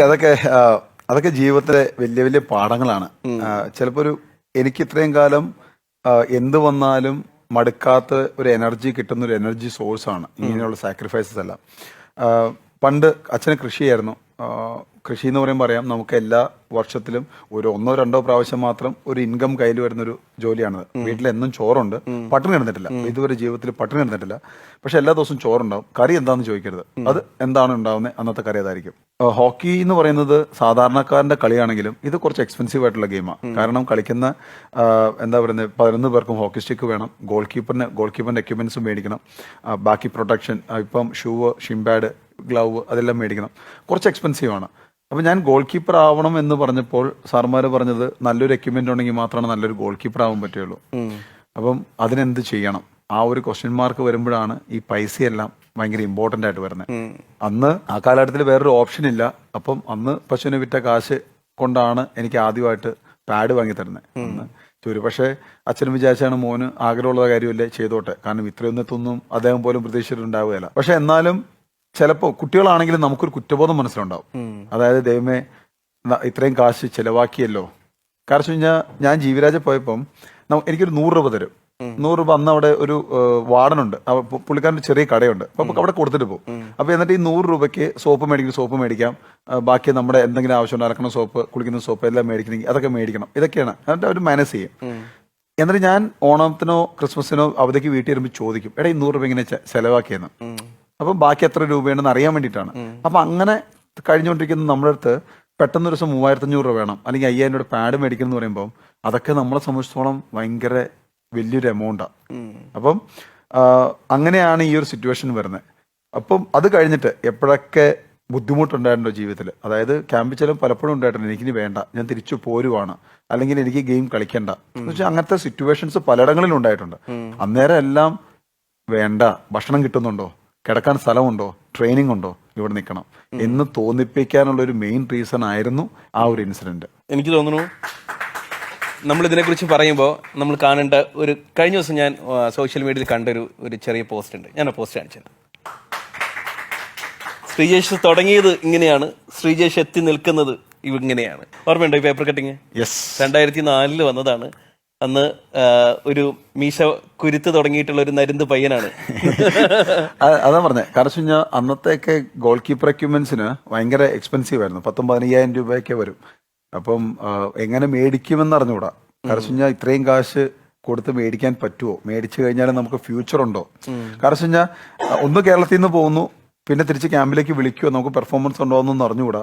അതൊക്കെ ജീവിതത്തിലെ വലിയ വലിയ പാഠങ്ങളാണ്. ചിലപ്പോൾ എനിക്ക് ഇത്രയും കാലം എന്ത് വന്നാലും മടുക്കാത്ത ഒരു എനർജി കിട്ടുന്ന ഒരു എനർജി സോഴ്സ് ആണ് ഇങ്ങനെയുള്ള സാക്രിഫൈസസ് എല്ലാം. പണ്ട് അച്ഛന് കൃഷിയായിരുന്നു. കൃഷി എന്ന് പറയുമ്പോൾ അറിയാം, നമുക്ക് എല്ലാ വർഷത്തിലും ഒരു 1-2 പ്രാവശ്യം മാത്രം ഒരു ഇൻകം കയ്യിൽ വരുന്നൊരു ജോലിയാണത്. വീട്ടിലെന്നും ചോറുണ്ട്, പട്ടിണി കിടന്നിട്ടില്ല, ഇതുവരെ ജീവിതത്തിൽ പട്ടിണി കിടന്നിട്ടില്ല. പക്ഷെ എല്ലാ ദിവസവും ചോറുണ്ടാവും. കറി എന്താണെന്ന് ചോദിക്കരുത്, അത് എന്താണ് ഉണ്ടാവുന്നത് അന്നത്തെ കറി അതായിരിക്കും. ഹോക്കി എന്ന് പറയുന്നത് സാധാരണക്കാരന്റെ കളിയാണെങ്കിലും ഇത് കുറച്ച് എക്സ്പെൻസീവ് ആയിട്ടുള്ള ഗെയിമാണ്. കാരണം കളിക്കുന്ന എന്താ പറയുന്നത് 11 പേർക്കും ഹോക്കി സ്റ്റിക്ക് വേണം, ഗോൾ കീപ്പറിന്റെ എക്യുപ്മെന്റ്സും മേടിക്കണം, ബാക്കി പ്രൊട്ടക്ഷൻ, ഇപ്പം ഷൂ, ഷിംപാഡ്, ഗ്ലൗ അതെല്ലാം മേടിക്കണം. കുറച്ച് എക്സ്പെൻസീവ് ആണ്. അപ്പം ഞാൻ ഗോൾ കീപ്പർ ആവണം എന്ന് പറഞ്ഞപ്പോൾ സാർമാർ പറഞ്ഞത് നല്ലൊരു എക്യുപ്മെന്റ് ഉണ്ടെങ്കിൽ മാത്രമാണ് നല്ലൊരു ഗോൾ കീപ്പർ ആവാൻ പറ്റുള്ളൂ. അപ്പം അതിനെന്ത് ചെയ്യണം, ആ ഒരു ക്വസ്റ്റ്യൻ മാർക്ക് വരുമ്പോഴാണ് ഈ പൈസയെല്ലാം ഭയങ്കര ഇമ്പോർട്ടന്റ് ആയിട്ട് വരുന്നത്. അന്ന് ആ കാലഘട്ടത്തിൽ വേറൊരു ഓപ്ഷൻ ഇല്ല. അപ്പം അന്ന് പശുവിനെ വിറ്റ കാശ് കൊണ്ടാണ് എനിക്ക് ആദ്യമായിട്ട് പാഡ് വാങ്ങി തരുന്നത്. അന്ന് ഒരുപക്ഷെ അച്ഛനും വിചാരിച്ചാണ് മോന് ആഗ്രഹമുള്ള കാര്യമല്ലേ ചെയ്തോട്ടെ, കാരണം ഇത്രയൊന്നും അദ്ദേഹം പോലും പ്രതീക്ഷിച്ചിട്ടുണ്ടാവുകയില്ല. പക്ഷെ എന്നാലും ചിലപ്പോൾ കുട്ടികളാണെങ്കിലും നമുക്കൊരു കുറ്റബോധം മനസ്സിലുണ്ടാവും. അതായത് ദൈവമേ ഇത്രയും കാശ് ചെലവാക്കിയല്ലോ. കാരണം ഞാൻ ജീവിരാജ പോയപ്പം എനിക്കൊരു 100 രൂപ തരും. 100 രൂപ അന്ന് അവിടെ ഒരു വാർഡനുണ്ട്, പുള്ളിക്കാരൻ്റെ ചെറിയ കടയുണ്ട്. അപ്പൊ അവിടെ കൊടുത്തിട്ട് പോകും. അപ്പൊ എന്നിട്ട് ഈ 100 രൂപയ്ക്ക് സോപ്പ് മേടിക്കാം, ബാക്കി നമ്മുടെ എന്തെങ്കിലും ആവശ്യമുണ്ട്, അലക്കണ സോപ്പ്, കുളിക്കുന്ന സോപ്പ് എല്ലാം മേടിക്കണമെങ്കിൽ അതൊക്കെ മേടിക്കണം. ഇതൊക്കെയാണ് എന്നിട്ട് അവർ മാനേജ് ചെയ്യും. എന്നിട്ട് ഞാൻ ഓണത്തിനോ ക്രിസ്മസിനോ അവധിക്ക് വീട്ടിൽ വരുമ്പോൾ ചോദിക്കും, എടാ ഈ 100 രൂപ ഇങ്ങനെ ചെലവാക്കിയെന്ന്. അപ്പം ബാക്കി എത്ര രൂപയുണ്ടെന്ന് അറിയാൻ വേണ്ടിയിട്ടാണ്. അപ്പൊ അങ്ങനെ കഴിഞ്ഞുകൊണ്ടിരിക്കുന്ന നമ്മുടെ അടുത്ത് പെട്ടെന്ന് ഒരു ദിവസം 3500 രൂപ വേണം, അല്ലെങ്കിൽ 5000 രൂപ പാഡ് മേടിക്കണം എന്ന് പറയുമ്പോൾ അതൊക്കെ നമ്മളെ സംബന്ധിച്ചിടത്തോളം ഭയങ്കര വലിയൊരു എമൗണ്ടാണ്. അപ്പം അങ്ങനെയാണ് ഈ ഒരു സിറ്റുവേഷൻ വരുന്നത്. അപ്പം അത് കഴിഞ്ഞിട്ട് എപ്പോഴൊക്കെ ബുദ്ധിമുട്ടുണ്ടായിട്ടുണ്ടോ ജീവിതത്തിൽ, അതായത് ക്യാമ്പിൽ ചെല്ലും പലപ്പോഴും ഉണ്ടായിട്ടുണ്ട്, എനിക്കിനി വേണ്ട, ഞാൻ തിരിച്ചു പോരുവാണ്, അല്ലെങ്കിൽ എനിക്ക് ഗെയിം കളിക്കണ്ട എന്ന് വെച്ചാൽ അങ്ങനത്തെ സിറ്റുവേഷൻസ് പലയിടങ്ങളിലും ഉണ്ടായിട്ടുണ്ട്. അന്നേരം എല്ലാം വേണ്ട, ഭക്ഷണം കിട്ടുന്നുണ്ടോ, കിടക്കാൻ സ്ഥലമുണ്ടോ, ട്രെയിനിങ് ഉണ്ടോ, ഇവിടെ നിൽക്കണം എന്ന് തോന്നിപ്പിക്കാനുള്ള ഒരു മെയിൻ റീസൺ ആയിരുന്നു ആ ഒരു ഇൻസിഡന്റ്. എനിക്ക് തോന്നുന്നു നമ്മൾ ഇതിനെക്കുറിച്ച് പറയുമ്പോൾ നമ്മൾ കാണേണ്ട ഒരു, കഴിഞ്ഞ ദിവസം ഞാൻ സോഷ്യൽ മീഡിയയിൽ കണ്ടൊരു ചെറിയ പോസ്റ്റ് ഉണ്ട്. ഞാൻ ആ പോസ്റ്റ് കാണിച്ചത്. ശ്രീജേഷ് തുടങ്ങിയത് ഇങ്ങനെയാണ്, ശ്രീജേഷ് എത്തി നിൽക്കുന്നത് ഇങ്ങനെയാണ്. ഓർമ്മയുണ്ടോ ഈ പേപ്പർ കട്ടിങ്? 2004 വന്നതാണ്. അന്ന് ഒരു മീശ കുരുത്ത് തുടങ്ങിയിട്ടുള്ള ഒരു നരുന്ത് പയ്യനാണ്. അതാ പറഞ്ഞത്. കാരണം അന്നത്തെയൊക്കെ ഗോൾ കീപ്പർ എക്യുപ്മെന്റ്സിന് ഭയങ്കര എക്സ്പെൻസീവ് ആയിരുന്നു. 10,000-15,000 രൂപയൊക്കെ വരും. അപ്പം എങ്ങനെ മേടിക്കുമെന്ന് അറിഞ്ഞുകൂടാ. കാരണം ഇത്രയും കാശ് കൊടുത്ത് മേടിക്കാൻ പറ്റുമോ, മേടിച്ചു കഴിഞ്ഞാൽ നമുക്ക് ഫ്യൂച്ചർ ഉണ്ടോ? കാരണം ഒന്ന് കേരളത്തിൽ നിന്ന് പോകുന്നു, പിന്നെ തിരിച്ച് ക്യാമ്പിലേക്ക് വിളിക്കുമോ, നമുക്ക് പെർഫോമൻസ് ഉണ്ടോ എന്നൊന്നും അറിഞ്ഞുകൂടാ.